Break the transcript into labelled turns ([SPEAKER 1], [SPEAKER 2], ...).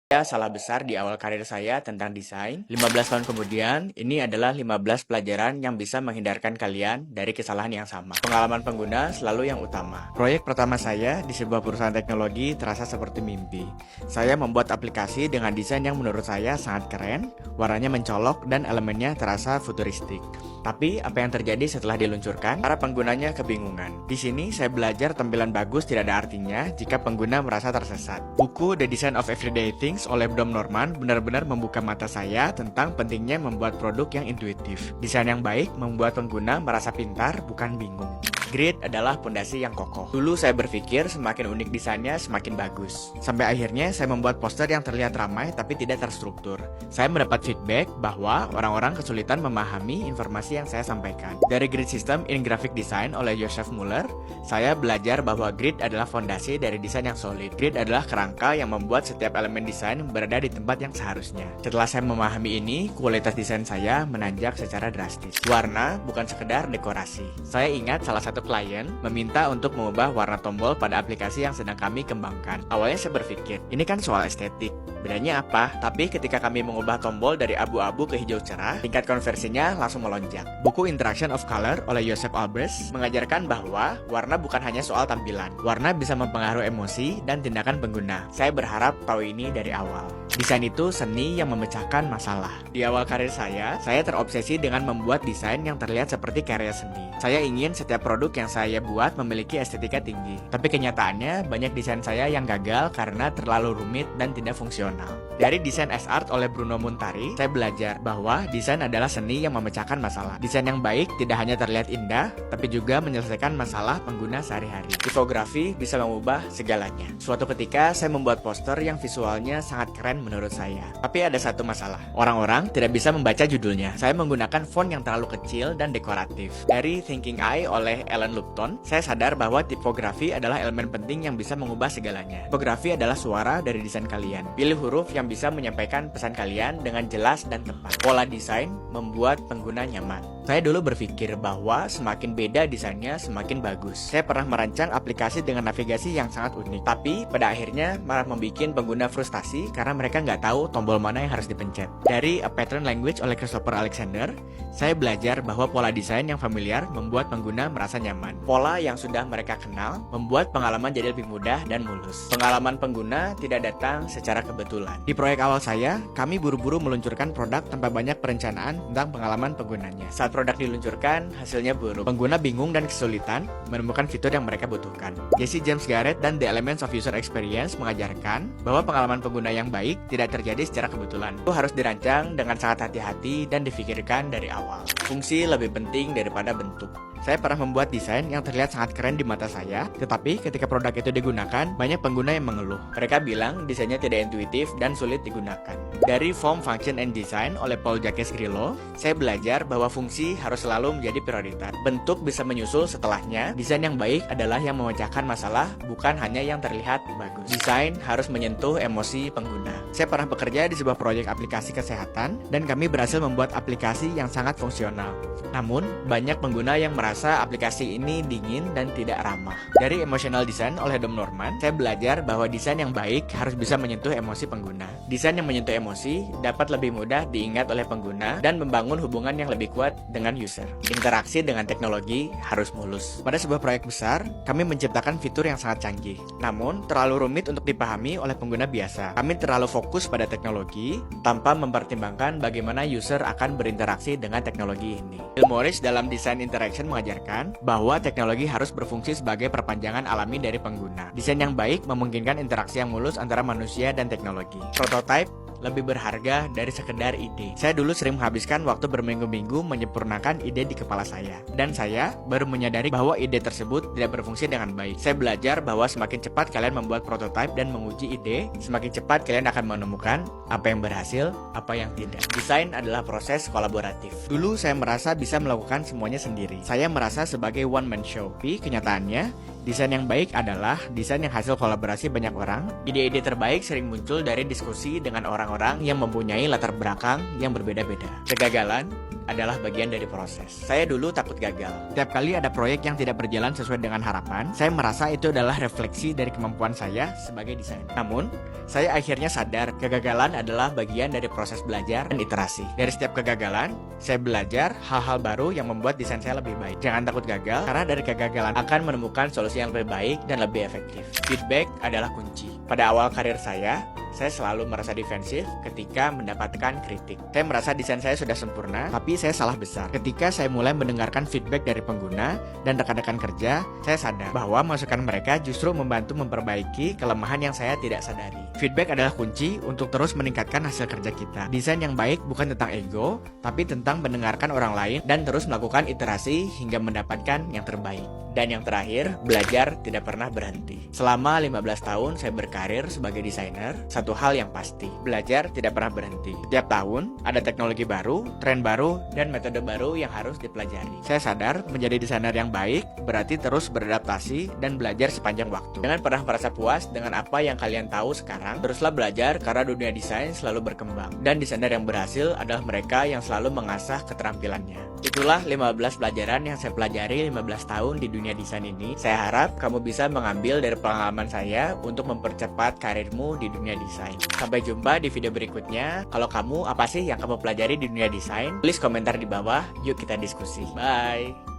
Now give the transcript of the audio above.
[SPEAKER 1] Saya salah besar di awal karir saya tentang desain. 15 tahun kemudian, ini adalah 15 pelajaran yang bisa menghindarkan kalian dari kesalahan yang sama. Pengalaman pengguna selalu yang utama. Proyek pertama saya di sebuah perusahaan teknologi terasa seperti mimpi. Saya membuat aplikasi dengan desain yang menurut saya sangat keren, warnanya mencolok dan elemennya terasa futuristik. Tapi apa yang terjadi setelah diluncurkan? Para penggunanya kebingungan. Di sini saya belajar tampilan bagus tidak ada artinya jika pengguna merasa tersesat. Buku The Design of Everyday Things oleh Dom Norman benar-benar membuka mata saya tentang pentingnya membuat produk yang intuitif. Desain yang baik membuat pengguna merasa pintar, bukan bingung. Grid adalah pondasi yang kokoh. Dulu saya berpikir semakin unik desainnya semakin bagus. Sampai akhirnya saya membuat poster yang terlihat ramai tapi tidak terstruktur. Saya mendapat feedback bahwa orang-orang kesulitan memahami informasi yang saya sampaikan. Dari Grid System in Graphic Design oleh Joseph Muller, saya belajar bahwa grid adalah fondasi dari desain yang solid. Grid adalah kerangka yang membuat setiap elemen desain berada di tempat yang seharusnya. Setelah saya memahami ini, kualitas desain saya menanjak secara drastis. Warna bukan sekedar dekorasi. Saya ingat salah satu klien meminta untuk mengubah warna tombol pada aplikasi yang sedang kami kembangkan. Awalnya saya berpikir, ini kan soal estetik. Bedanya apa? Tapi ketika kami mengubah tombol dari abu-abu ke hijau cerah, tingkat konversinya langsung melonjak. Buku Interaction of Color oleh Joseph Albrecht mengajarkan bahwa warna bukan hanya soal tampilan. Warna bisa mempengaruhi emosi dan tindakan pengguna. Saya berharap tahu ini dari awal. Desain itu seni yang memecahkan masalah. Di awal karir saya terobsesi dengan membuat desain yang terlihat seperti karya seni. Saya ingin setiap produk yang saya buat memiliki estetika tinggi. Tapi kenyataannya, banyak desain saya yang gagal karena terlalu rumit dan tidak fungsional. Dari Design as Art oleh Bruno Muntari, saya belajar bahwa desain adalah seni yang memecahkan masalah. Desain yang baik tidak hanya terlihat indah, tapi juga menyelesaikan masalah pengguna sehari-hari. Tipografi bisa mengubah segalanya. Suatu ketika, saya membuat poster yang visualnya sangat keren menurut saya. Tapi ada satu masalah. Orang-orang tidak bisa membaca judulnya. Saya menggunakan font yang terlalu kecil dan dekoratif. Dari Thinking Eye oleh Alan Lupton, saya sadar bahwa tipografi adalah elemen penting yang bisa mengubah segalanya. Tipografi adalah suara dari desain kalian. Pilih huruf yang bisa menyampaikan pesan kalian dengan jelas dan tepat. Pola desain membuat pengguna nyaman. Saya dulu berpikir bahwa semakin beda desainnya semakin bagus. Saya pernah merancang aplikasi dengan navigasi yang sangat unik. Tapi pada akhirnya malah membuat pengguna frustasi karena mereka nggak tahu tombol mana yang harus dipencet. Dari A Pattern Language oleh Christopher Alexander, saya belajar bahwa pola desain yang familiar membuat pengguna merasa nyaman. Pola yang sudah mereka kenal membuat pengalaman jadi lebih mudah dan mulus. Pengalaman pengguna tidak datang secara kebetulan. Di proyek awal saya, kami buru-buru meluncurkan produk tanpa banyak perencanaan tentang pengalaman penggunanya. Saat produk diluncurkan, hasilnya buruk. Pengguna bingung dan kesulitan menemukan fitur yang mereka butuhkan. Jesse James Garrett dan The Elements of User Experience mengajarkan bahwa pengalaman pengguna yang baik tidak terjadi secara kebetulan. Itu harus dirancang dengan sangat hati-hati dan difikirkan dari awal. Fungsi lebih penting daripada bentuk. Saya pernah membuat desain yang terlihat sangat keren di mata saya, tetapi ketika produk itu digunakan, banyak pengguna yang mengeluh. Mereka bilang desainnya tidak intuitif dan sulit digunakan. Dari Form, Function, and Design oleh Paul Jacques Grillo, saya belajar bahwa fungsi harus selalu menjadi prioritas. Bentuk bisa menyusul setelahnya. Desain yang baik adalah yang memecahkan masalah, bukan hanya yang terlihat bagus. Desain harus menyentuh emosi pengguna. Saya pernah bekerja di sebuah proyek aplikasi kesehatan, dan kami berhasil membuat aplikasi yang sangat fungsional. Namun, banyak pengguna yang merasa aplikasi ini dingin dan tidak ramah. Dari Emotional Design oleh Dom Norman, saya belajar bahwa desain yang baik harus bisa menyentuh emosi pengguna. Desain yang menyentuh emosi dapat lebih mudah diingat oleh pengguna dan membangun hubungan yang lebih kuat dengan user. Interaksi dengan teknologi harus mulus. Pada sebuah proyek besar, kami menciptakan fitur yang sangat canggih. Namun, terlalu rumit untuk dipahami oleh pengguna biasa. Kami terlalu fokus pada teknologi tanpa mempertimbangkan bagaimana user akan berinteraksi dengan teknologi ini. Bill Morris dalam Design Interaction mengajarkan bahwa teknologi harus berfungsi sebagai perpanjangan alami dari pengguna. Desain yang baik memungkinkan interaksi yang mulus antara manusia dan teknologi. Prototype lebih berharga dari sekedar ide. Saya dulu sering menghabiskan waktu berminggu-minggu menyempurnakan ide di kepala saya. Dan saya baru menyadari bahwa ide tersebut tidak berfungsi dengan baik. Saya belajar bahwa semakin cepat kalian membuat prototype dan menguji ide, semakin cepat kalian akan menemukan apa yang berhasil, apa yang tidak. Desain adalah proses kolaboratif. Dulu saya merasa bisa melakukan semuanya sendiri. Saya merasa sebagai one man show. Tapi kenyataannya, desain yang baik adalah desain yang hasil kolaborasi banyak orang. Ide-ide terbaik sering muncul dari diskusi dengan orang-orang yang mempunyai latar belakang yang berbeda-beda. Kegagalan adalah bagian dari proses. Saya dulu takut gagal. Setiap kali ada proyek yang tidak berjalan sesuai dengan harapan, saya merasa itu adalah refleksi dari kemampuan saya sebagai desainer. Namun, saya akhirnya sadar kegagalan adalah bagian dari proses belajar dan iterasi. Dari setiap kegagalan, saya belajar hal-hal baru yang membuat desain saya lebih baik. Jangan takut gagal, karena dari kegagalan akan menemukan solusi yang lebih baik dan lebih efektif. Feedback adalah kunci. Pada awal karir saya selalu merasa defensif ketika mendapatkan kritik. Saya merasa desain saya sudah sempurna, tapi saya salah besar. Ketika saya mulai mendengarkan feedback dari pengguna dan rekan-rekan kerja, saya sadar bahwa masukan mereka justru membantu memperbaiki kelemahan yang saya tidak sadari. Feedback adalah kunci untuk terus meningkatkan hasil kerja kita. Desain yang baik bukan tentang ego, tapi tentang mendengarkan orang lain dan terus melakukan iterasi hingga mendapatkan yang terbaik. Dan yang terakhir, belajar tidak pernah berhenti. Selama 15 tahun saya berkarir sebagai desainer, satu hal yang pasti, belajar tidak pernah berhenti. Setiap tahun, ada teknologi baru, tren baru, dan metode baru yang harus dipelajari. Saya sadar, menjadi desainer yang baik, berarti terus beradaptasi dan belajar sepanjang waktu. Jangan pernah merasa puas dengan apa yang kalian tahu sekarang, teruslah belajar karena dunia desain selalu berkembang. Dan desainer yang berhasil adalah mereka yang selalu mengasah keterampilannya. Itulah 15 pelajaran yang saya pelajari 15 tahun di dunia desain ini. Saya harap kamu bisa mengambil dari pengalaman saya untuk mempercepat karirmu di dunia desain. Sampai jumpa di video berikutnya. Kalau kamu, apa sih yang kamu pelajari di dunia desain? Tulis komentar di bawah, yuk kita diskusi. Bye!